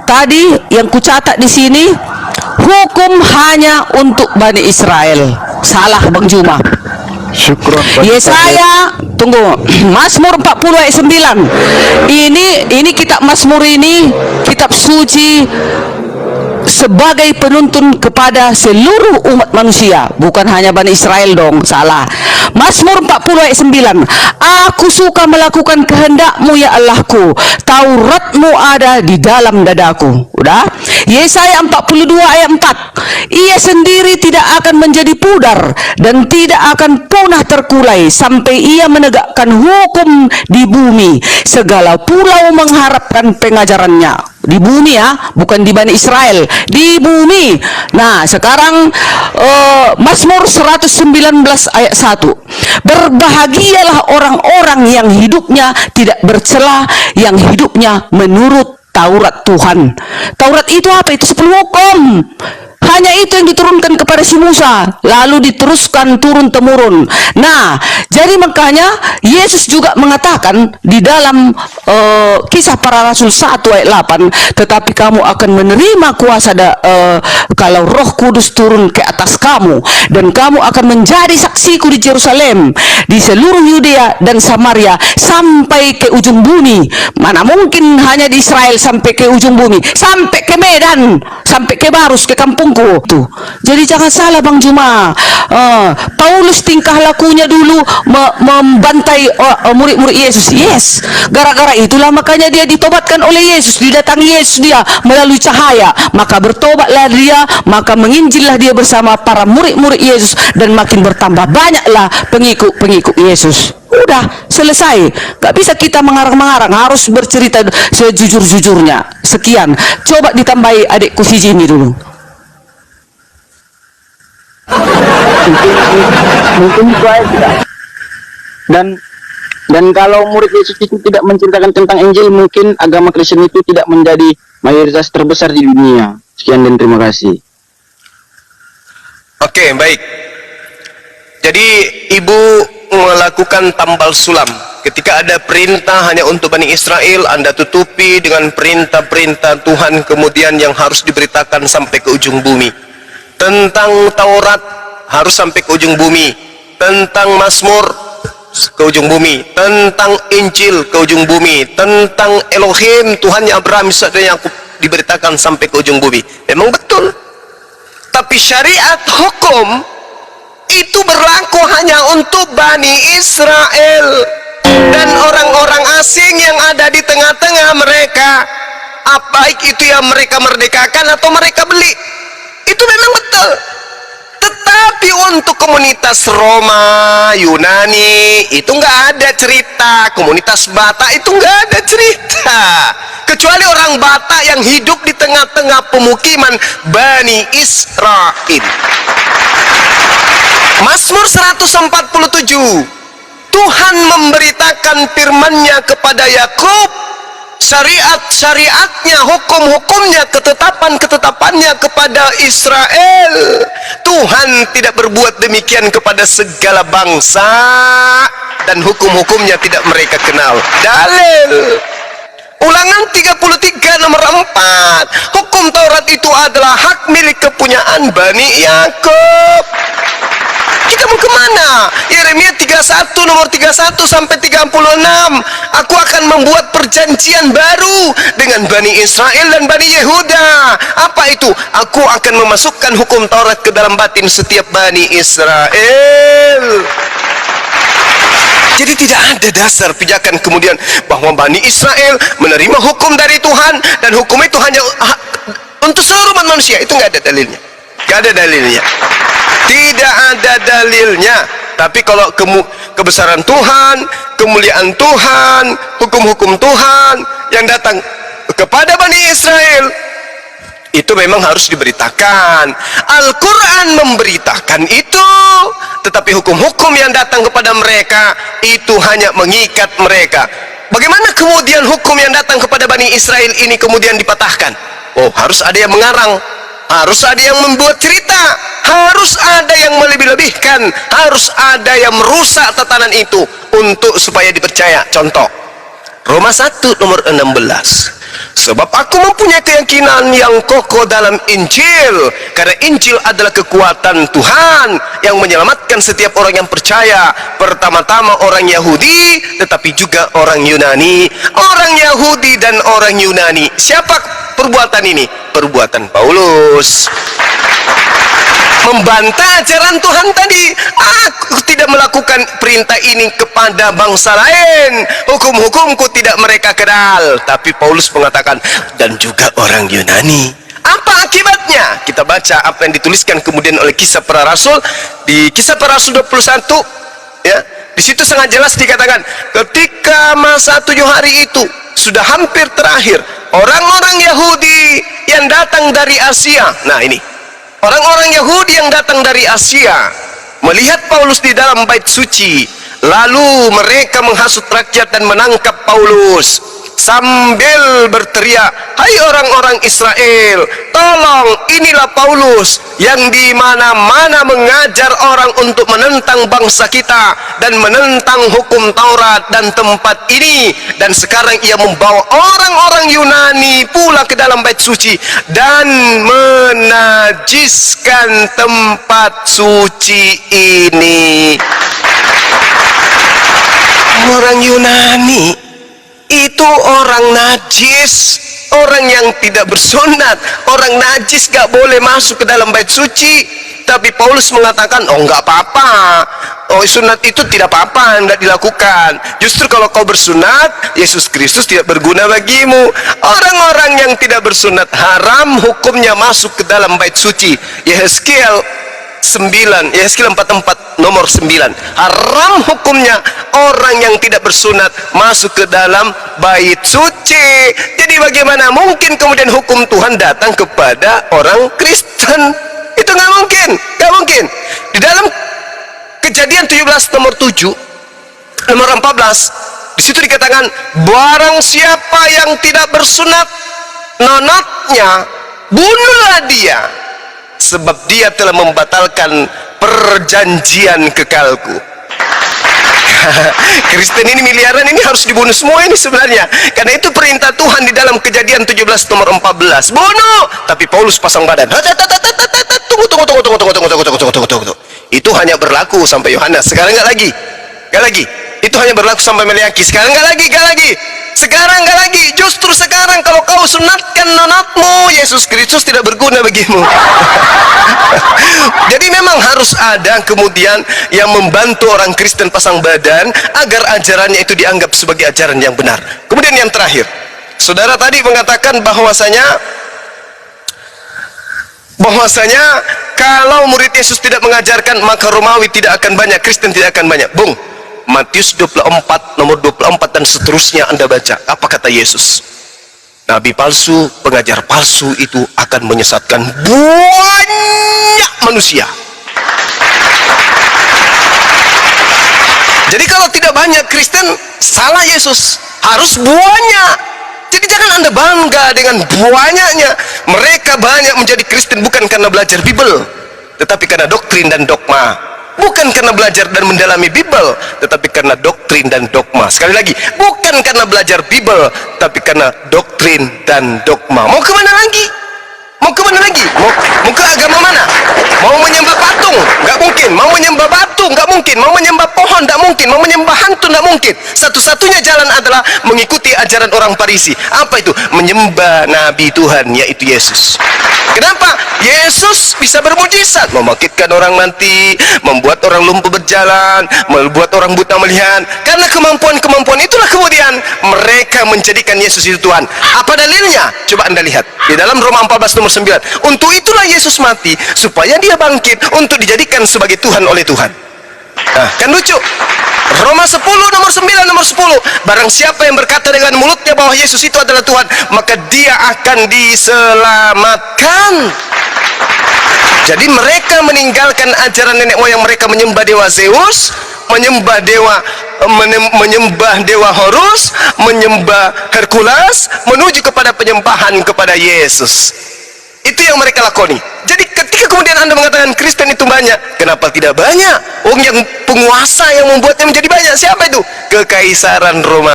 tadi yang kucatat di sini, hukum hanya untuk Bani Israel. Salah Bang Juma. Syukron. Yesaya, tunggu, Mazmur 40 ayat 9. Ini kitab Mazmur ini kitab suci sebagai penuntun kepada seluruh umat manusia, bukan hanya Bani Israel dong. Salah. Mazmur 40 ayat 9. Aku suka melakukan kehendak-Mu ya Allahku, Taurat-Mu ada di dalam dadaku. Udah. Yesaya 42 ayat 4. Ia sendiri tidak akan menjadi pudar dan tidak akan punah terkulai sampai ia menegakkan hukum di bumi. Segala pulau mengharapkan pengajarannya. Di bumi ya, bukan di Bani Israel, di bumi. Nah, sekarang Mazmur 119 ayat 1. Berbahagialah orang-orang yang hidupnya tidak bercela, yang hidupnya menurut Taurat Tuhan. Taurat itu apa? Itu 10 hukum. Hanya itu yang diturunkan kepada si Musa, lalu diteruskan turun-temurun. Nah, jadi makanya Yesus juga mengatakan di dalam Kisah Para Rasul 1 ayat 8, tetapi kamu akan menerima kuasa kalau Roh Kudus turun ke atas kamu, dan kamu akan menjadi saksiku di Yerusalem, di seluruh Yudea dan Samaria, sampai ke ujung bumi. Mana mungkin hanya di Israel sampai ke ujung bumi, sampai ke Medan, sampai ke Barus, ke kampungku tuh. Jadi jangan salah Bang Juma. Paulus tingkah lakunya dulu membantai murid-murid Yesus. Yes, gara-gara itulah makanya dia ditobatkan oleh Yesus, didatangi Yesus dia melalui cahaya. Maka bertobatlah dia, maka menginjillah dia bersama para murid-murid Yesus, dan makin bertambah banyaklah pengikut-pengikut Yesus. Udah selesai. Gak bisa kita mengarang-mengarang, harus bercerita sejujur-jujurnya. Sekian. Coba ditambahi adikku si Jimmy dulu. Mungkin itu aja tidak. Dan kalau murid Yesus itu tidak menceritakan tentang Injil, mungkin agama Kristen itu tidak menjadi mayoritas terbesar di dunia. Sekian dan terima kasih. Oke, baik. Jadi ibu melakukan tambal sulam. Ketika ada perintah hanya untuk Bani Israel, Anda tutupi dengan perintah-perintah Tuhan kemudian yang harus diberitakan sampai ke ujung bumi. Tentang Taurat harus sampai ke ujung bumi, tentang Mazmur ke ujung bumi, tentang Injil ke ujung bumi, tentang Elohim Tuhannya Abraham, Ishak dan Yakub diberitakan sampai ke ujung bumi. Memang betul. Tapi syariat hukum itu berlaku hanya untuk Bani Israel dan orang-orang asing yang ada di tengah-tengah mereka, baik itu yang mereka merdekakan atau mereka beli. Itu memang betul. Tetapi untuk komunitas Roma, Yunani, itu nggak ada cerita. Komunitas Batak itu nggak ada cerita. Kecuali orang Batak yang hidup di tengah-tengah pemukiman Bani Israel. Mazmur 147. Tuhan memberitakan firman-Nya kepada Yakub, syariat-syariatnya, hukum-hukumnya, ketetapan-ketetapannya kepada Israel. Tuhan tidak berbuat demikian kepada segala bangsa, dan hukum-hukumnya tidak mereka kenal. Dalil Ulangan 33 nomor 4. Hukum Taurat itu adalah hak milik kepunyaan Bani Yakub. Kita mau kemana? Yeremia 31 nomor 31 sampai 36. Aku akan membuat perjanjian baru dengan Bani Israel dan Bani Yehuda. Apa itu? Aku akan memasukkan hukum Taurat ke dalam batin setiap Bani Israel. Jadi tidak ada dasar pijakan kemudian bahwa Bani Israel menerima hukum dari Tuhan dan hukum itu hanya untuk seluruh umat manusia. Itu nggak ada dalilnya. Nggak ada dalilnya. Tidak ada dalilnya. Tapi kalau kebesaran Tuhan, kemuliaan Tuhan, hukum-hukum Tuhan yang datang kepada Bani Israel, itu memang harus diberitakan. Al-Quran memberitakan itu, tetapi hukum-hukum yang datang kepada mereka itu hanya mengikat mereka. Bagaimana kemudian hukum yang datang kepada Bani Israel ini kemudian dipatahkan? Oh, harus ada yang mengarang, harus ada yang membuat cerita, harus ada yang melebih-lebihkan, harus ada yang merusak tatanan itu untuk supaya dipercaya. Contoh, Roma 1 nomor 16. Sebab aku mempunyai keyakinan yang kokoh dalam Injil, karena Injil adalah kekuatan Tuhan yang menyelamatkan setiap orang yang percaya, pertama-tama orang Yahudi tetapi juga orang Yunani. Orang Yahudi dan orang Yunani. Siapa perbuatan ini? Perbuatan Paulus. Membantah ajaran Tuhan tadi. Aku tidak melakukan perintah ini kepada bangsa lain, hukum-hukumku tidak mereka kenal. Tapi Paulus mengatakan, dan juga orang Yunani. Apa akibatnya? Kita baca apa yang dituliskan kemudian oleh Kisah Para Rasul. Di Kisah Para Rasul 21, ya, di situ sangat jelas dikatakan, ketika masa 7 hari itu sudah hampir terakhir, orang-orang Yahudi yang datang dari Asia, nah ini, orang-orang Yahudi yang datang dari Asia melihat Paulus di dalam bait suci, lalu mereka menghasut rakyat dan menangkap Paulus sambil berteriak, hai orang-orang Israel, tolong, inilah Paulus yang di mana-mana mengajar orang untuk menentang bangsa kita dan menentang hukum Taurat dan tempat ini, dan sekarang ia membawa orang-orang Yunani pula ke dalam bait suci dan menajiskan tempat suci ini. Orang Yunani itu orang najis, orang yang tidak bersunat, orang najis gak boleh masuk ke dalam bait suci. Tapi Paulus mengatakan, oh enggak apa-apa, oh sunat itu tidak apa-apa, enggak dilakukan. Justru kalau kau bersunat, Yesus Kristus tidak berguna bagimu. Orang-orang yang tidak bersunat haram hukumnya masuk ke dalam bait suci. Yehezkiel 44 nomor 9, haram hukumnya orang yang tidak bersunat masuk ke dalam bait suci. Jadi bagaimana mungkin kemudian hukum Tuhan datang kepada orang Kristen? Itu nggak mungkin, nggak mungkin. Di dalam Kejadian 17 nomor 7 nomor 14, di situ dikatakan, barang siapa yang tidak bersunat nonotnya, bunuhlah dia, sebab dia telah membatalkan perjanjian kekalku. Kristen ini miliaran ini harus dibunuh semua ini sebenarnya, karena itu perintah Tuhan di dalam Kejadian 17 nomor 14, bunuh. Tapi Paulus pasang badan, tunggu. Itu hanya berlaku sampai Yohanes, sekarang nggak lagi. Itu hanya berlaku sampai Meleaki, sekarang nggak lagi. Sekarang nggak lagi. Justru sekarang kalau kau sunatkan nonatmu, Yesus Kristus tidak berguna bagimu. Jadi memang harus ada kemudian yang membantu orang Kristen pasang badan agar ajarannya itu dianggap sebagai ajaran yang benar. Kemudian yang terakhir, saudara tadi mengatakan bahwasanya kalau murid Yesus tidak mengajarkan, maka Romawi tidak akan banyak, Kristen tidak akan banyak. Bung, Matius 24 nomor 24 dan seterusnya Anda baca, apa kata Yesus? Nabi palsu, pengajar palsu itu akan menyesatkan banyak manusia. Jadi kalau tidak banyak Kristen, salah Yesus, harus banyak. Jadi jangan Anda bangga dengan banyaknya. Mereka banyak menjadi Kristen bukan karena belajar Bible, tetapi karena doktrin dan dogma. Bukan karena belajar dan mendalami Bible, tetapi karena doktrin dan dogma. Sekali lagi, bukan karena belajar Bible, tapi karena doktrin dan dogma. Mau kemana lagi? Mau ke agama mana? Mau menyembah patung? Nggak mungkin. Mau menyembah batu? Nggak mungkin. Mau menyembah pohon? Nggak mungkin. Mau menyembah hantu? Nggak mungkin. Satu-satunya jalan adalah mengikuti ajaran orang Farisi. Apa itu? Menyembah Nabi Tuhan, yaitu Yesus. Kenapa? Yesus bisa bermujizat, membangkitkan orang mati, membuat orang lumpuh berjalan, membuat orang buta melihat. Karena kemampuan-kemampuan itulah kemudian mereka menjadikan Yesus itu Tuhan. Apa dalilnya? Coba Anda lihat di dalam Roma 14 nomor 9. Untuk itulah Yesus mati, supaya dia bangkit untuk dijadikan sebagai Tuhan oleh Tuhan. Nah, kan lucu. Roma 10 nomor 9 nomor 10, barang siapa yang berkata dengan mulutnya bahwa Yesus itu adalah Tuhan, maka dia akan diselamatkan. Jadi mereka meninggalkan ajaran nenek moyang mereka, menyembah dewa Zeus, menyembah dewa Horus, menyembah Hercules, menuju kepada penyembahan kepada Yesus. Itu yang mereka lakoni. Jadi ketika kemudian Anda mengatakan Kristen itu banyak, kenapa tidak banyak? Yang penguasa yang membuatnya menjadi banyak, siapa itu? Kekaisaran Roma.